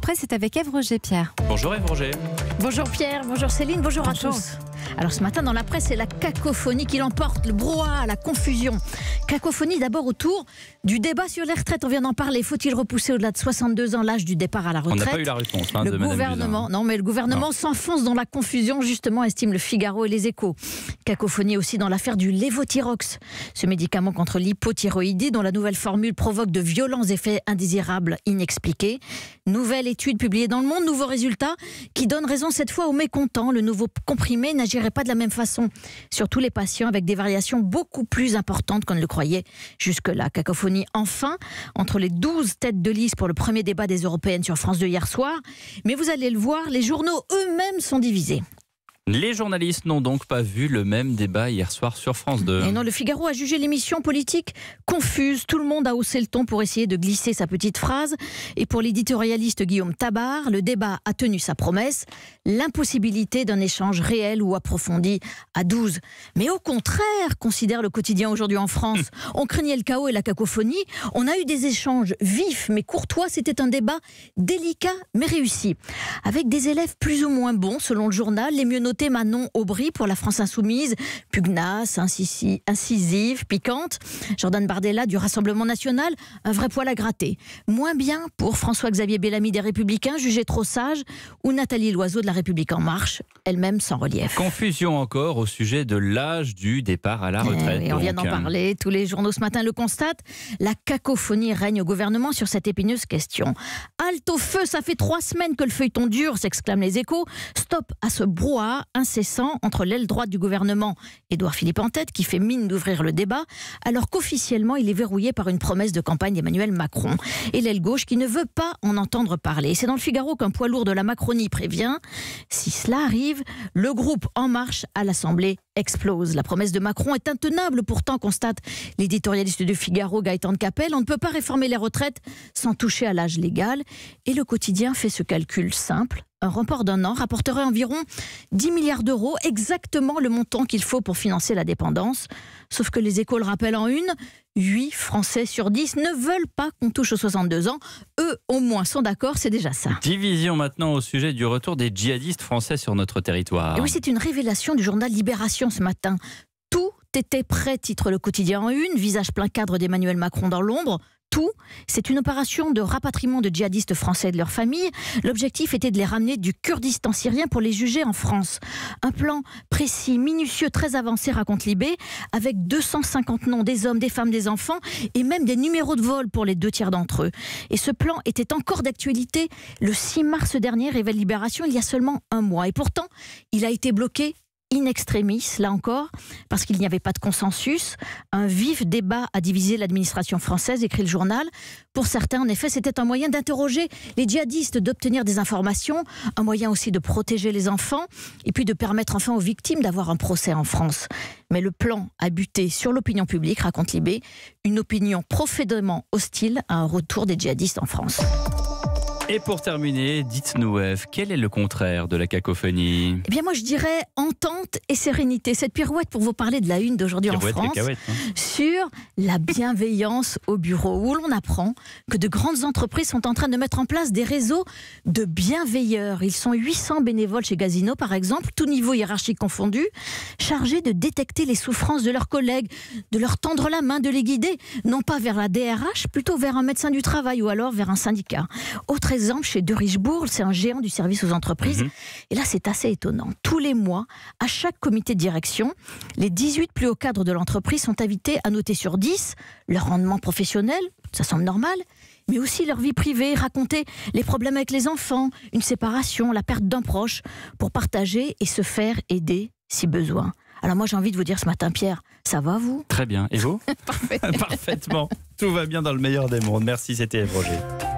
presse, c'est avec Ève Roger, Pierre. Bonjour Ève Roger. Bonjour Pierre, bonjour Céline, bonjour à tous. Alors ce matin dans la presse, c'est la cacophonie qui l'emporte, le brouhaha, la confusion. Cacophonie d'abord autour du débat sur les retraites. On vient d'en parler. Faut-il repousser au-delà de 62 ans l'âge du départ à la retraite? On n'a pas eu la réponse de le gouvernement, non, mais le gouvernement s'enfonce dans la confusion, justement, estime le Figaro et les Échos. Cacophonie aussi dans l'affaire du Levothyrox, ce médicament contre l'hypothyroïdie dont la nouvelle formule provoque de violents effets indésirables inexpliqués. Nouvelle étude publiée dans Le Monde, nouveaux résultats qui donnent raison cette fois aux mécontents. Le nouveau comprimé n'agirait pas de la même façon sur tous les patients, avec des variations beaucoup plus importantes qu'on ne le croyait jusque-là. Cacophonie enfin entre les 12 têtes de liste pour le premier débat des Européennes sur France 2 hier soir. Mais vous allez le voir, les journaux eux-mêmes sont divisés. Les journalistes n'ont donc pas vu le même débat hier soir sur France 2. Et non, le Figaro a jugé l'émission politique confuse. Tout le monde a haussé le ton pour essayer de glisser sa petite phrase. Et pour l'éditorialiste Guillaume Tabar, le débat a tenu sa promesse, l'impossibilité d'un échange réel ou approfondi à 12. Mais au contraire, considère le quotidien aujourd'hui en France, on craignait le chaos et la cacophonie. On a eu des échanges vifs mais courtois. C'était un débat délicat mais réussi. Avec des élèves plus ou moins bons, selon le journal, les mieux notés Manon Aubry pour la France Insoumise, pugnace, incisive, piquante. Jordan Bardella du Rassemblement National, un vrai poil à gratter. Moins bien pour François-Xavier Bellamy des Républicains, jugé trop sage, ou Nathalie Loiseau de La République En Marche, elle-même sans relief. Confusion encore au sujet de l'âge du départ à la retraite. Et on vient d'en parler, tous les journaux ce matin le constatent. La cacophonie règne au gouvernement sur cette épineuse question. Halte au feu, ça fait 3 semaines que le feuilleton dure, s'exclament les Échos. Stop à ce brouhaha incessant entre l'aile droite du gouvernement, Édouard Philippe en tête, qui fait mine d'ouvrir le débat, alors qu'officiellement il est verrouillé par une promesse de campagne d'Emmanuel Macron. Et l'aile gauche qui ne veut pas en entendre parler. C'est dans le Figaro qu'un poids lourd de la Macronie prévient. Si cela arrive, le groupe En Marche à l'Assemblée explose. La promesse de Macron est intenable, pourtant, constate l'éditorialiste du Figaro Gaëtan de Capelle. On ne peut pas réformer les retraites sans toucher à l'âge légal. Et le quotidien fait ce calcul simple. Un report d'1 an rapporterait environ 10 milliards d'euros, exactement le montant qu'il faut pour financer la dépendance. Sauf que les Échos le rappellent en une, 8 Français sur 10 ne veulent pas qu'on touche aux 62 ans. Eux, au moins, sont d'accord, c'est déjà ça. Division maintenant au sujet du retour des djihadistes français sur notre territoire. Et oui, c'est une révélation du journal Libération ce matin. Tout était prêt, titre le quotidien en une, visage plein cadre d'Emmanuel Macron dans l'ombre. Tout, c'est une opération de rapatriement de djihadistes français et de leurs familles. L'objectif était de les ramener du Kurdistan syrien pour les juger en France. Un plan précis, minutieux, très avancé, raconte Libé, avec 250 noms des hommes, des femmes, des enfants et même des numéros de vol pour les 2 tiers d'entre eux. Et ce plan était encore d'actualité le 6 mars dernier, révèle Libération, il y a seulement 1 mois. Et pourtant, il a été bloqué in extremis, là encore, parce qu'il n'y avait pas de consensus. Un vif débat a divisé l'administration française, écrit le journal. Pour certains, en effet, c'était un moyen d'interroger les djihadistes, d'obtenir des informations, un moyen aussi de protéger les enfants, et puis de permettre enfin aux victimes d'avoir un procès en France. Mais le plan a buté sur l'opinion publique, raconte Libé, une opinion profondément hostile à un retour des djihadistes en France. Et pour terminer, dites-nous Ève, quel est le contraire de la cacophonie? Eh bien moi je dirais entente et sérénité. Cette pirouette pour vous parler de la une d'aujourd'hui en France, sur la bienveillance au bureau, où l'on apprend que de grandes entreprises sont en train de mettre en place des réseaux de bienveilleurs. Ils sont 800 bénévoles chez Casino par exemple, tout niveau hiérarchique confondu, chargés de détecter les souffrances de leurs collègues, de leur tendre la main, de les guider, non pas vers la DRH, plutôt vers un médecin du travail ou alors vers un syndicat. Autre exemple chez De Richebourg, c'est un géant du service aux entreprises. Et là, c'est assez étonnant. Tous les mois, à chaque comité de direction, les 18 plus hauts cadres de l'entreprise sont invités à noter sur 10 leur rendement professionnel, ça semble normal, mais aussi leur vie privée, raconter les problèmes avec les enfants, une séparation, la perte d'un proche, pour partager et se faire aider si besoin. Alors moi, j'ai envie de vous dire ce matin, Pierre, ça va vous? Très bien. Et vous? Parfait. Parfaitement. Tout va bien dans le meilleur des mondes. Merci, c'était Ève Roger.